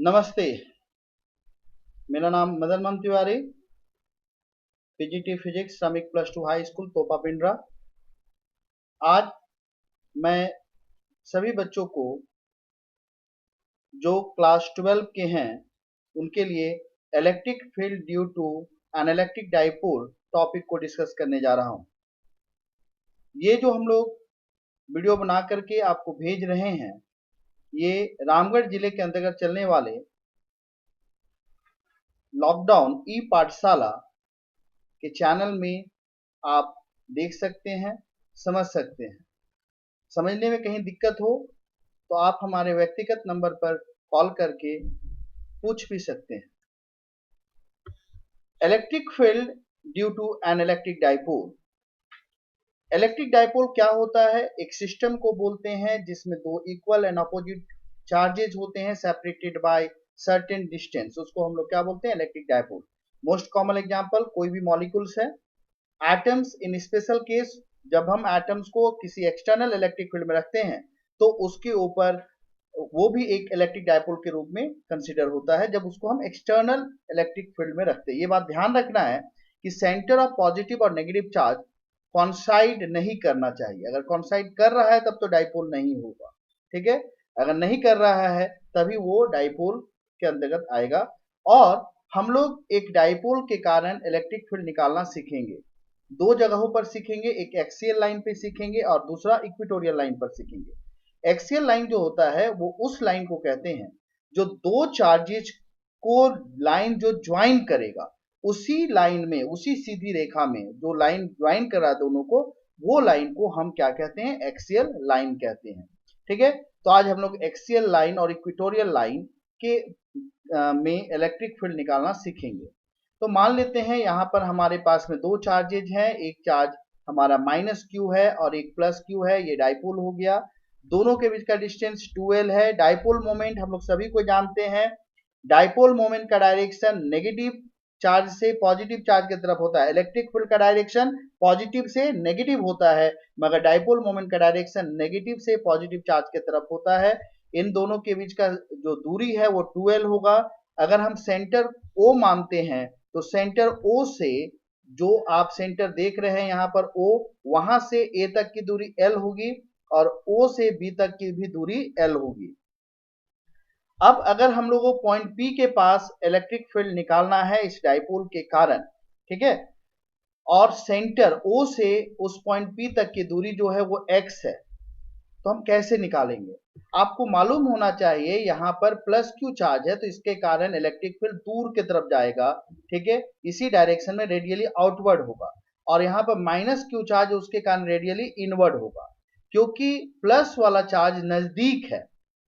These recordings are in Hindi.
नमस्ते। मेरा नाम मदन मोहन तिवारी, पीजीटी फिजिक्स श्रमिक +2 हाई स्कूल तोपा पिंडरा। आज मैं सभी बच्चों को जो क्लास 12 के हैं उनके लिए electric field due to an electric dipole topic को डिस्कस करने जा रहा हूं। ये जो हम लोग वीडियो बना करके आपको भेज रहे हैं, ये रामगढ़ जिले के अंतर्गत चलने वाले लॉकडाउन ई पाठशाला के चैनल में आप देख सकते हैं, समझ सकते हैं। समझने में कहीं दिक्कत हो तो आप हमारे व्यक्तिगत नंबर पर कॉल करके पूछ भी सकते हैं। Electric field due to an electric dipole. Electric dipole क्या होता है? एक सिस्टम को बोलते हैं जिसमें दो इक्वल एंड अपोजिट चार्जेज होते हैं सेपरेटेड बाय सर्टेन डिस्टेंस, उसको हम लोग क्या बोलते हैं? Electric dipole. Most common example कोई भी मॉलिक्यूल्स है। एटम्स इन स्पेशल केस, जब हम एटम्स को किसी एक्सटर्नल इलेक्ट्रिक फील्ड में रखते हैं तो उसके ऊपर वो भी एक इलेक्ट्रिक डाइपोल के रूप में कंसीडर होता है जब उसको हम एक्सटर्नल इलेक्ट्रिक फील्ड में रखते हैं। ये बात ध्यान रखना है कि सेंटर ऑफ पॉजिटिव और नेगेटिव चार्ज कॉन्साइड नहीं करना चाहिए। अगर कॉन्साइड कर रहा है तब तो डाइपोल नहीं होगा, ठीक है। अगर नहीं कर रहा है तभी वो डाइपोल के अंतर्गत आएगा। और हम लोग एक डाइपोल के कारण इलेक्ट्रिक फील्ड निकालना सीखेंगे। दो जगहों पर सीखेंगे, एक एक्सियल लाइन पे सीखेंगे और दूसरा इक्वेटोरियल लाइन पर सीखेंगे। एक्सियल लाइन जो होता है वो उस लाइन को कहते हैं जो दो चार्जेज को लाइन जो ज्वाइन करेगा, उसी लाइन में, उसी सीधी रेखा में जो लाइन ज्वाइन कर रहा है दोनों को, वो लाइन को हम क्या कहते हैं? एक्सियल लाइन कहते हैं, ठीक है। तो आज हम लोग एक्सियल लाइन और इक्वेटोरियल लाइन के में इलेक्ट्रिक फील्ड निकालना सीखेंगे। तो मान लेते हैं यहाँ पर हमारे पास में दो चार्जेज हैं, एक चार्ज हमारा -q है और एक +q है, ये डाइपोल हो गया। दोनों के बीच का डिस्टेंस 2l है। डाइपोल मोमेंट हम लोग सभी को जानते हैं, डाइपोल मोमेंट का डायरेक्शन नेगेटिव चार्ज से पॉजिटिव चार्ज की तरफ होता है। इलेक्ट्रिक फील्ड का डायरेक्शन पॉजिटिव से नेगेटिव होता है, मगर डाइपोल मोमेंट का डायरेक्शन नेगेटिव से पॉजिटिव चार्ज की तरफ होता है। इन दोनों के बीच का जो दूरी है वो 2l होगा। अगर हम सेंटर O मानते हैं तो सेंटर O से, जो आप सेंटर देख रहे हैं यहाँ पर O, वहां से A तक की दूरी L होगी और O से B तक की भी दूरी L होगी। अब अगर हम लोगों को पॉइंट P के पास इलेक्ट्रिक फील्ड निकालना है इस डाइपोल के कारण, ठीक है, और सेंटर O से उस पॉइंट P तक की दूरी जो है वो x है, तो हम कैसे निकालेंगे? आपको मालूम होना चाहिए यहाँ पर +q चार्ज है तो इसके कारण इलेक्ट्रिक फील्ड दूर की तरफ जाएगा, ठीक है, इसी डायरेक्शन में रेडियली आउटवर्ड होगा। और यहाँ पर -q चार्ज है, उसके कारण रेडियली इनवर्ड होगा। क्योंकि प्लस वाला चार्ज नजदीक है,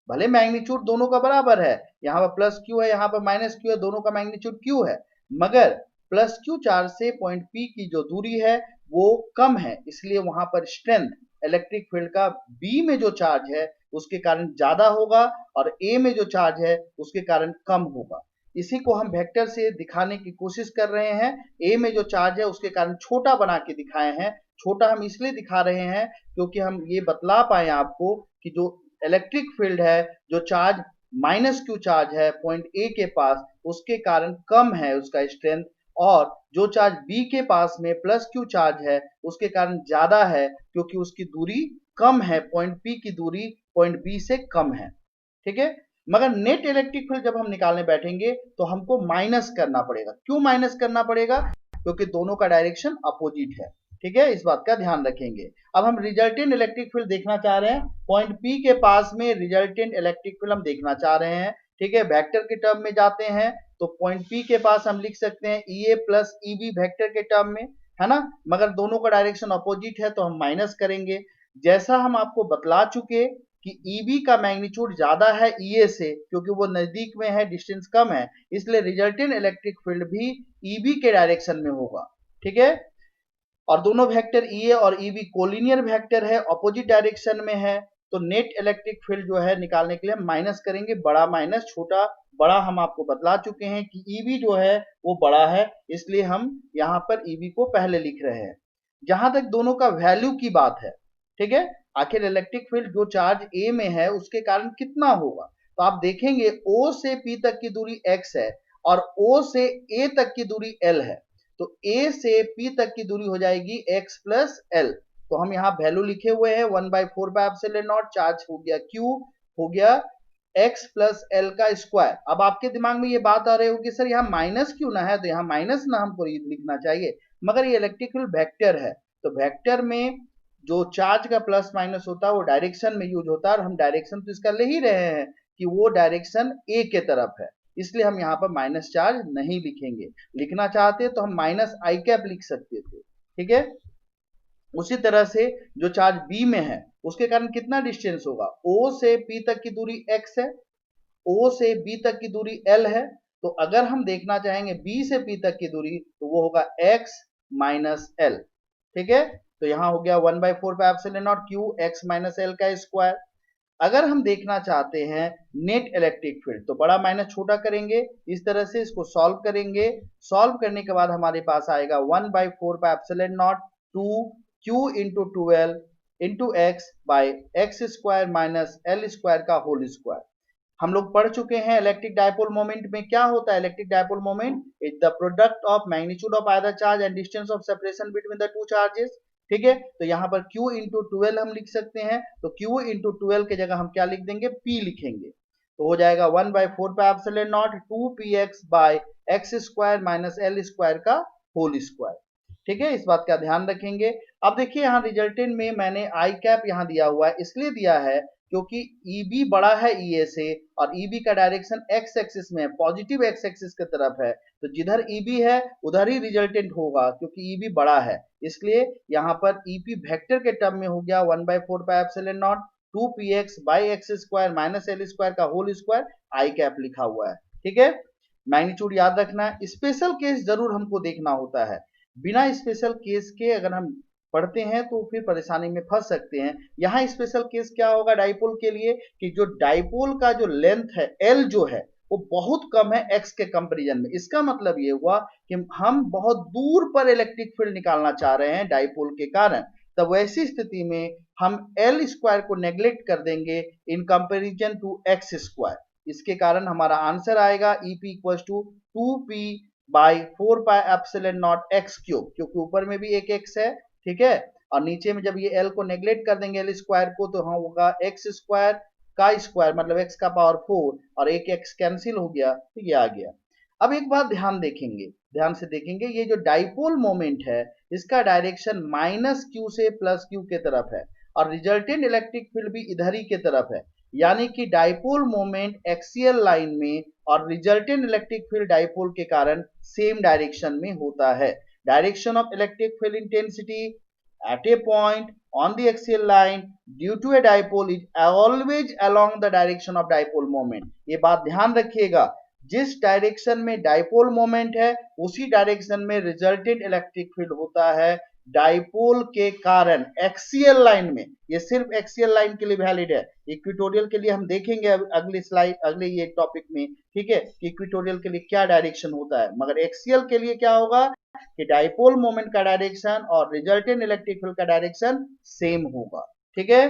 भले मैग्नीट्यूड दोनों का बराबर है, यहाँ पर +q है, यहाँ पर -q है, दोनों का मैग्नीट्यूड q है, मगर +q चार्ज से पॉइंट P की जो दूरी है वो कम है, इसलिए वहां पर स्ट्रेंथ इलेक्ट्रिक फील्ड का B में जो चार्ज है उसके कारण ज्यादा होगा और A में जो चार्ज है उसके कारण कम होगा। इसी को हम वेक्टर से दिखाने की कोशिश कर रहे हैं। A में जो चार्ज है उसके कारण छोटा बना के दिखाए हैं। छोटा हम इसलिए दिखा रहे हैं क्योंकि हम ये बतला पाए आपको कि जो इलेक्ट्रिक फील्ड है, जो चार्ज -q चार्ज है पॉइंट A के पास, उसके कारण कम है उसका स्ट्रेंथ, और जो चार्ज B के पास में +q चार्ज है उसके कारण ज्यादा है क्योंकि उसकी दूरी कम है, पॉइंट P की दूरी पॉइंट B से कम है, ठीक है। मगर नेट इलेक्ट्रिक फील्ड जब हम निकालने बैठेंगे तो हमको माइनस करना पड़ेगा। क्यों माइनस करना पड़ेगा? क्योंकि दोनों का डायरेक्शन अपोजिट है, ठीक है, इस बात का ध्यान रखेंगे। अब हम रिजल्टेंट इलेक्ट्रिक फील्ड देखना चाह रहे हैं, पॉइंट P के पास में रिजल्टेंट इलेक्ट्रिक फील्ड हम देखना चाह रहे हैं, ठीक है। वेक्टर के टर्म में जाते हैं तो पॉइंट P के पास हम लिख सकते हैं EA + EB वेक्टर के टर्म में, है ना, मगर दोनों का डायरेक्शन अपोजिट है तो हम माइनस करेंगे। जैसा हम आपको बतला चुके कि EB का मैग्नीट्यूड ज्यादा है EA से, क्योंकि वो नजदीक में है, डिस्टेंस कम है, इसलिए रिजल्टेंट इलेक्ट्रिक फील्ड भी EB के डायरेक्शन में होगा, ठीक है। और दोनों वेक्टर EA और EB कोलिनियर वेक्टर है, अपोजिट डायरेक्शन में है, तो नेट इलेक्ट्रिक फील्ड जो है निकालने के लिए हम माइनस करेंगे, बड़ा माइनस छोटा, बड़ा हम आपको बतला चुके हैं कि EB जो है वो बड़ा है, इसलिए हम यहाँ पर EB को पहले लिख रहे हैं। जहां तक दोनों का वैल्यू की बात है, ठीक है, आखिर इलेक्ट्रिक फील्ड जो चार्ज A में है उसके कारण कितना होगा, तो आप देखेंगे O से P तक की दूरी x है और O से A तक की दूरी L है, तो A से P तक की दूरी हो जाएगी x प्लस L। तो हम यहाँ वैल्यू लिखे हुए हैं 1/4 पाई एप्सिलॉन नॉट, चार्ज हो गया Q, हो गया x प्लस एल का स्क्वायर। अब आपके दिमाग में ये बात आ रही होगी सर यहाँ माइनस क्यों ना है, तो यहाँ माइनस ना हमको लिखना चाहिए, मगर ये इलेक्ट्रिकल वेक्टर है, तो वेक्टर में जो चार्ज का प्लस माइनस होता है वो डायरेक्शन में यूज होता है, और हम डायरेक्शन तो इसका ले ही रहे हैं कि वो डायरेक्शन ए के तरफ है, इसलिए हम यहाँ पर माइनस चार्ज नहीं लिखेंगे। लिखना चाहते तो हम माइनस आई कैप लिख सकते थे, ठीक है। उसी तरह से जो चार्ज बी में है उसके कारण कितना डिस्टेंस होगा, ओ से पी तक की दूरी x है, ओ से बी तक की दूरी l है, तो अगर हम देखना चाहेंगे बी से पी तक की दूरी तो वो होगा x माइनस एल, ठीक है। तो यहां हो गया 1/4 पाई epsilon not q x minus L का स्क्वायर। अगर हम देखना चाहते हैं नेट इलेक्ट्रिक फील्ड तो बड़ा माइनस छोटा करेंगे, इस तरह से इसको सॉल्व करेंगे। सॉल्व करने के बाद हमारे पास आएगा 1/4 पाई epsilon not 2 q into 12 into x by X square minus L square का होल स्क्वायर। हम लोग पढ़ चुके हैं इलेक्ट्रिक डायपोल मोमेंट में क्या होता है। Electric dipole moment is the product of magnitude of either charge and distance of separation between the two charges, ठीक है। तो यहाँ पर Q इंटू 12 हम लिख सकते हैं, तो Q इंटू 12 के जगह हम क्या लिख देंगे, P लिखेंगे, तो हो जाएगा 1/4 पाई epsilon not 2px by X square minus L square का होल स्क्वायर, ठीक है। इस बात का ध्यान रखेंगे। अब देखिए यहाँ रिजल्टेंट में मैंने आई कैप यहाँ दिया हुआ है, इसलिए दिया है क्योंकि EB बड़ा है EA से और EB का डायरेक्शन x एक्सिस में है, पॉजिटिव x एक्सिस की तरफ है, तो जिधर EB है उधर ही रिजल्टेंट होगा क्योंकि EB बड़ा है, इसलिए यहाँ पर EP वेक्टर के टर्म में हो गया 1/4 पाई epsilon not 2px by X square minus L square का होल स्क्वायर आई कैप लिखा हुआ है, ठीक है। मैग्नीट्यूड याद रखना है, स्पेशल केस जरूर हमको देखना होता है, बिना स्पेशल केस के अगर हम पढ़ते हैं तो फिर परेशानी में फंस सकते हैं। यहाँ स्पेशल केस क्या होगा डाइपोल के लिए कि जो डाइपोल का जो लेंथ है L जो है वो बहुत कम है x के कंपैरिजन में। इसका मतलब ये हुआ कि हम बहुत दूर पर इलेक्ट्रिक फील्ड निकालना चाह रहे हैं डाइपोल के कारण, तब वैसी स्थिति में हम L स्क्वायर को नेग्लेक्ट कर देंगे in comparison to x square. इसके कारण हमारा आंसर आएगा EP equal to 2p by 4 pi epsilon naught x cube, क्योंकि ऊपर में भी एक x है, ठीक है, और नीचे में जब ये L को नेग्लेक्ट कर देंगे L स्क्वायर को, तो हाँ होगा x स्क्वायर का स्क्वायर मतलब x का पावर 4 और एक x कैंसिल हो गया, तो ये आ गया। अब एक बात ध्यान से देखेंगे, ये जो डाइपोल मोमेंट है इसका डायरेक्शन माइनस q से प्लस q के तरफ है और रिजल्टेंट इलेक्ट्रिक फील्ड भी इधर ही के तरफ है, यानी कि डाइपोल मोमेंट एक्सियल लाइन में और रिजल्टेंट इलेक्ट्रिक फील्ड डाइपोल के कारण सेम डायरेक्शन में होता है। Direction of electric field intensity at a point on the axial line due to a dipole is always along the direction of dipole moment। ये बात ध्यान रखिएगा, जिस डायरेक्शन में डाइपोल मोमेंट है उसी डायरेक्शन में रिजल्टेंट इलेक्ट्रिक फील्ड होता है डाइपोल के कारण एक्सियल लाइन में। ये सिर्फ एक्सियल लाइन के लिए वैलिड है, इक्वेटोरियल के लिए हम देखेंगे अगली स्लाइड अगले ये टॉपिक में, ठीक है, कि इक्वेटोरियल के लिए क्या डायरेक्शन होता है, मगर एक्सियल के लिए क्या होगा कि डाइपोल मोमेंट का डायरेक्शन और रिजल्टेंट इलेक्ट्रिक फील्ड का डायरेक्शन सेम होगा, ठीक है।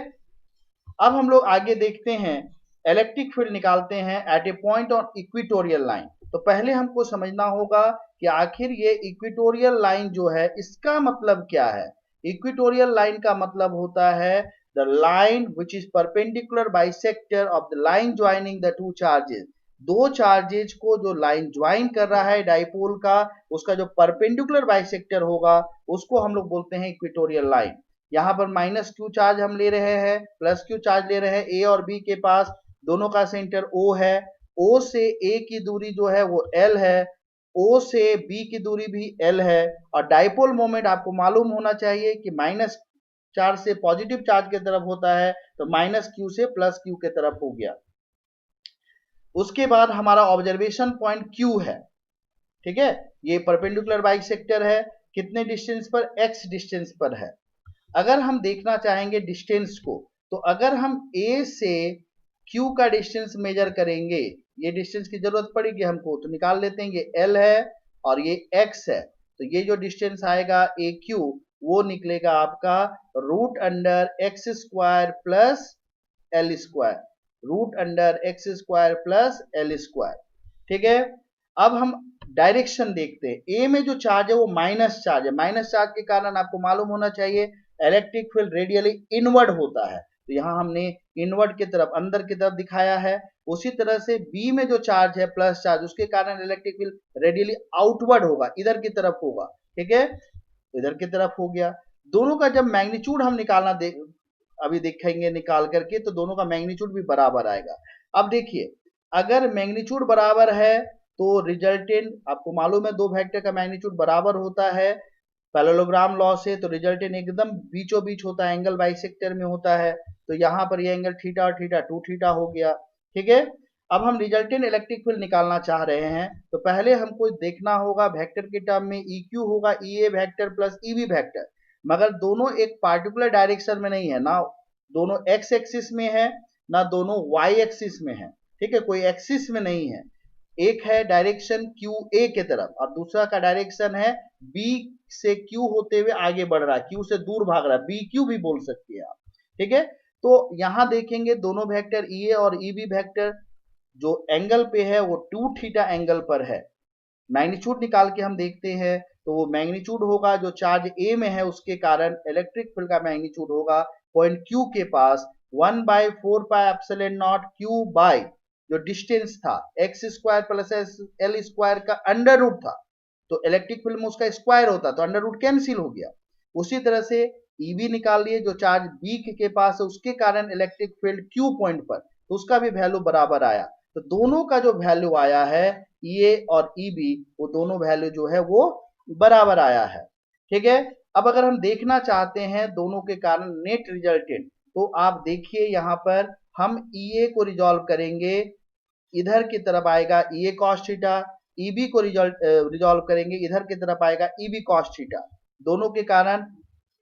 अब हम लोग आगे देखते हैं, इलेक्ट्रिक फील्ड निकालते हैं at a point on equatorial line. तो पहले हमको समझना होगा कि आखिर ये इक्वेटोरियल लाइन जो है इसका मतलब क्या है। इक्वेटोरियल लाइन का मतलब होता है the line which is perpendicular bisector of the line joining the two charges. दो चार्जेज को जो लाइन ज्वाइन कर रहा है डाइपोल का, उसका जो परपेंडिकुलर बाइसेक्टर होगा उसको हम लोग बोलते हैं इक्वेटोरियल लाइन। यहाँ पर माइनस क्यू चार्ज हम ले रहे हैं, प्लस क्यू चार्ज ले रहे हैं ए और बी के पास, दोनों का सेंटर ओ है, ओ से ए की दूरी जो है वो एल है, ओ से बी की दूरी भी एल है, और डाइपोल मोमेंट आपको मालूम होना चाहिए कि माइनस चार्ज से पॉजिटिव चार्ज की तरफ होता है, तो माइनस क्यू से प्लस क्यू की तरफ हो गया। उसके बाद हमारा ऑब्जर्वेशन पॉइंट क्यू है, ठीक है, ये परपेंडिकुलर बाइसेक्टर है, कितने डिस्टेंस पर, x डिस्टेंस पर है। अगर हम देखना चाहेंगे डिस्टेंस को, तो अगर हम A से Q का डिस्टेंस मेजर करेंगे, ये डिस्टेंस की जरूरत पड़ेगी हमको, तो निकाल लेते हैं, ये L है और ये X है, तो ये जो डिस्टेंस आएगा AQ वो निकलेगा आपका root under X square plus L square. Root under X square plus L square. ठीक है, अब हम डायरेक्शन देखते हैं। ए में जो चार्ज है वो माइनस चार्ज है, माइनस चार्ज के कारण आपको मालूम होना चाहिए इलेक्ट्रिक फील्ड रेडियली इनवर्ड होता है, तो यहाँ हमने इनवर्ड की तरफ, अंदर की तरफ दिखाया है। उसी तरह से बी में जो चार्ज है प्लस चार्ज, उसके कारण इलेक्ट्रिक फील्ड रेडियली आउटवर्ड होगा, इधर की तरफ होगा। ठीक है, इधर की तरफ हो गया। दोनों का जब मैग्नीट्यूड हम निकालना अभी देखेंगे निकाल करके, तो दोनों का मैग्नीट्यूड भी बराबर आएगा। अब देखिए, अगर मैग्नीट्यूड बराबर है तो रिजल्टेंट, आपको मालूम है दो वेक्टर का मैग्नीट्यूड बराबर होता है पैरेललोग्राम लॉ से, तो रिजल्टेंट एकदम बीचों बीच होता है, एंगल बाइसेक्टर में होता है। तो यहाँ पर ये एंगल थीटा और थीटा 2 थीटा हो गया। ठीक है, अब हम रिजल्टेंट इलेक्ट्रिक फील्ड निकालना चाह रहे हैं, तो पहले हमको देखना होगा वेक्टर के टर्म में ई क्यू होगा E A vector plus E B vector, मगर दोनों एक पार्टिकुलर डायरेक्शन में नहीं है, ना दोनों एक्स एक्सिस में है ना दोनों वाई एक्सिस में है। ठीक है, कोई एक्सिस में नहीं है, एक है डायरेक्शन क्यू ए के तरफ और दूसरा का डायरेक्शन है बी से क्यू होते हुए आगे बढ़ रहा है, क्यू से दूर भाग रहा है, बी क्यू भी बोल सकते हैं आप। ठीक है, तो यहां देखेंगे दोनों वेक्टर ई ए और ई बी वेक्टर जो एंगल पे है वो 2 थीटा एंगल पर है। मैग्नीट्यूड निकाल के हम देखते हैं, तो वो मैग्नीट्यूड होगा जो चार्ज ए में है उसके कारण इलेक्ट्रिक फील्ड का मैग्नीट्यूड होगा पॉइंट क्यू के पास 1/4πε0 क्यू बाई जो डिस्टेंस था x square plus L square का अंडर रूट था, तो इलेक्ट्रिक फील्ड में उसका स्क्वायर होता तो अंडर रूट कैंसिल हो गया। उसी तरह से ईबी निकाल लिए जो चार्ज बी के पास है उसके कारण इलेक्ट्रिक फील्ड क्यू पॉइंट पर, तो उसका भी वैल्यू बराबर आया। तो दोनों का जो वैल्यू आया है ए और ईबी, वो दोनों वैल्यू जो है वो बराबर आया है। ठीक है, अब अगर हम देखना चाहते हैं दोनों के कारण नेट रिजल्टेंट, तो आप देखिए यहाँ पर हम ई को रिजॉल्व करेंगे, इधर की तरफ आएगा ई कॉस थीटा, ईबी को रिजॉल्व करेंगे, इधर की तरफ आएगा ईबी कॉस थीटा। दोनों के कारण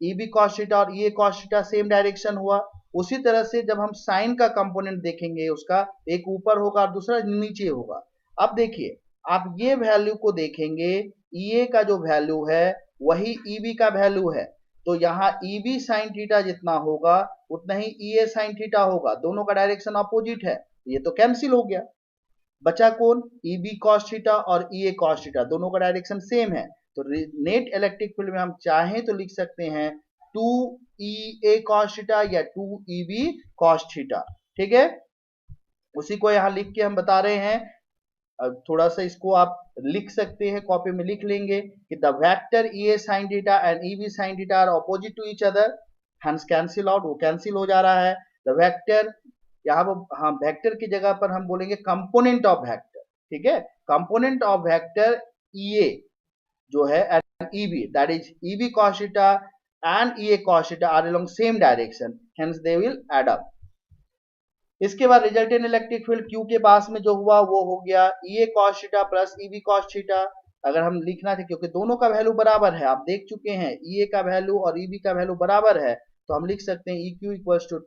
ईबी कॉस थीटा और E cos theta same direction हुआ। उसी तरह से जब हम साइन का कंपोनेंट देखेंगे, उसका एक ऊपर होगा और दूसरा नीचे होगा। अब देखिए, आप ये वैल्यू को देखेंगे, ई का जो वैल्यू है वही ईबी का वैल्यू है, तो यहाँ ईबी साइन थीटा जितना होगा उतना ही ई साइन थीटा होगा, दोनों का डायरेक्शन अपोजिट है, ये तो कैंसिल हो गया। बचा कौन, ईबी कॉस थीटा और ई कॉस थीटा, दोनों का डायरेक्शन सेम है, तो नेट इलेक्ट्रिक फील्ड में हम चाहें तो लिख सकते हैं 2 cos थीटा या 2 EB cos थीटा। ठीक है, उसी को यहां लिख के हम बता रहे हैं। थोड़ा सा इसको आप लिख सकते हैं, कॉपी में लिख लेंगे कि the vector E sine theta and EB sine theta are opposite to each other, hence cancel out, वो कैंसिल हो जा रहा है। द वेक्टर, यहाँ पर हाँ वेक्टर की जगह पर हम बोलेंगे कंपोनेंट ऑफ वेक्टर। ठीक है, कंपोनेंट ऑफ वेक्टर ई जो है and EB, that is EB cos theta and EA cos theta are along same direction, hence they will add up। इसके बाद रिजल्टेंट इलेक्ट्रिक फील्ड Q के पास में जो हुआ वो हो गया EA cos theta plus EB cos theta. अगर हम लिखना थे, क्योंकि दोनों का वैल्यू बराबर है, आप देख चुके हैं EA का वैल्यू और EB का वैल्यू बराबर है, तो हम लिख सकते हैं EQ equals to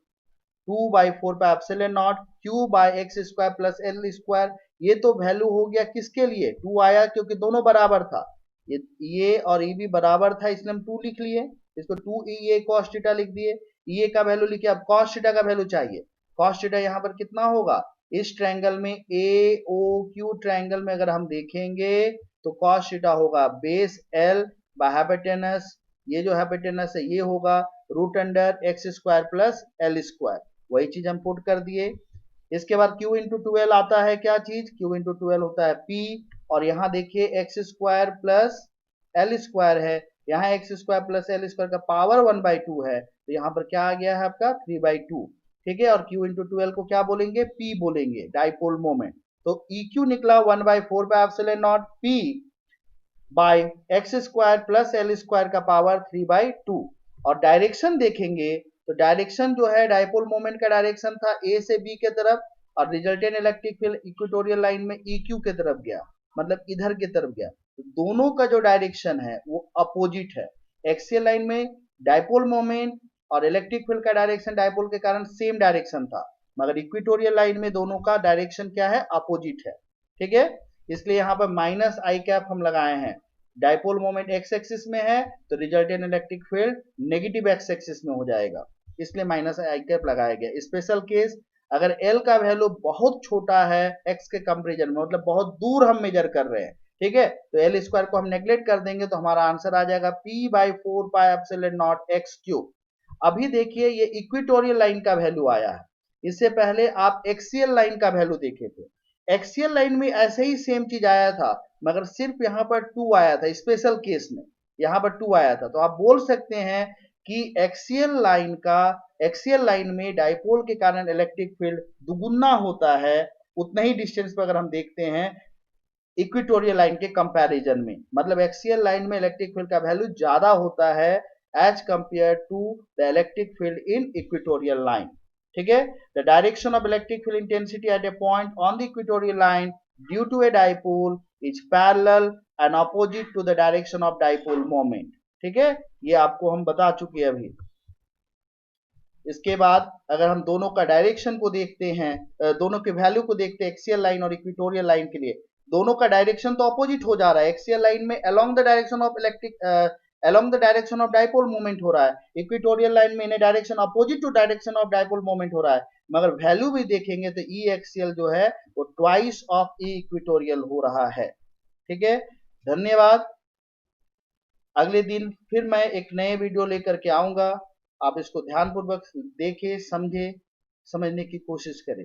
2/4πε0 Q by X square plus L square. ये तो वैल्यू हो गया किसके लिए, 2 आया क्योंकि दोनों बराबर था, ये और EB बराबर था इसलिए हम 2 लिख लिए, इसको 2 cos थीटा लिख दिए, EA का वैल्यू लिखे। अब cos थीटा का वैल्यू चाहिए, cos थीटा यहाँ पर कितना होगा, इस ट्रायंगल में AOQ ट्रायंगल में अगर हम देखेंगे तो cos थीटा होगा बेस L बाय हाइपोटेनस, ये जो हाइपोटेनस है ये होगा root under X square plus L square, वही चीज हम पुट कर दिए। इसके बाद Q इंटू 12 आता है, क्या चीज, Q इंटू 12 होता है P, और यहाँ देखिए x square plus L square है, यहाँ x square plus L square का पावर 1/2 है, तो यहाँ पर क्या आ गया है आपका 3/2। ठीक है, और Q इंटू 12 को क्या बोलेंगे, P बोलेंगे, डाइपोल मोमेंट। तो EQ निकला 1/4πε0 P by X square plus L square का पावर 3/2। और डायरेक्शन देखेंगे तो डायरेक्शन जो है डाइपोल मोमेंट का डायरेक्शन था ए से बी के तरफ, और resultant electric field equatorial line में EQ के तरफ गया, मतलब इधर की तरफ गया। तो दोनों का जो डायरेक्शन है वो अपोजिट है। एक्सियल लाइन में डाइपोल मोमेंट और इलेक्ट्रिक फील्ड का डायरेक्शन डाइपोल के कारण सेम डायरेक्शन था, मगर इक्वेटोरियल लाइन में दोनों का डायरेक्शन क्या है, अपोजिट है। ठीक है, इसलिए यहाँ पर माइनस आई कैप हम लगाए हैं। डाइपोल मोमेंट एक्स एक्सिस में है तो resultant electric field negative x axis में हो जाएगा, इसलिए माइनस आई कैप लगाया गया। स्पेशल केस अगर एल का वैल्यू बहुत छोटा है एक्स के कंपेरिजन में, मतलब बहुत दूर हम मेजर कर रहे हैं, ठीक है, तो एल स्क्वायर को हम नेग्लेक्ट कर देंगे तो हमारा आंसर आ जाएगा P by 4 pi epsilon not x cube. अभी देखिए ये इक्वेटोरियल लाइन का वैल्यू आया है, इससे पहले आप एक्सियल लाइन का वैल्यू देखे थे। एक्सियल लाइन में ऐसे ही सेम चीज आया था, मगर सिर्फ यहाँ पर 2 आया था, स्पेशल केस में यहाँ पर 2 आया था। तो आप बोल सकते हैं कि एक्सियल लाइन में डाइपोल के कारण इलेक्ट्रिक फील्ड दुगुना होता है उतना ही डिस्टेंस पर, अगर हम देखते हैं इक्वेटोरियल लाइन के कंपैरिजन में, मतलब एक्सियल लाइन में इलेक्ट्रिक फील्ड का वैल्यू ज्यादा होता है as compare to the electric field in equatorial line, ठीक है। The direction of electric field intensity at a point on the equatorial line due to a dipole is parallel and opposite to the direction of dipole moment, ठीक है, ये आपको हम बता चुके हैं अभी। इसके बाद अगर हम दोनों का डायरेक्शन को देखते हैं, दोनों के वैल्यू को देखते हैं एक्सियल लाइन और इक्वेटोरियल लाइन के लिए, दोनों का डायरेक्शन तो अपोजिट हो जा रहा है। एक्सियल लाइन में along the direction of along the direction of dipole moment हो रहा है, इक्वेटोरियल लाइन में in direction opposite to direction of dipole moment हो रहा है, मगर वैल्यू भी देखेंगे तो ई एक्सियल जो है वो ट्वाइस ऑफ ई इक्वेटोरियल हो रहा है, ठीक है। धन्यवाद। अगले दिन फिर मैं एक नए वीडियो लेकर के आऊंगा, आप इसको ध्यानपूर्वक देखें, समझें, समझने की कोशिश करें।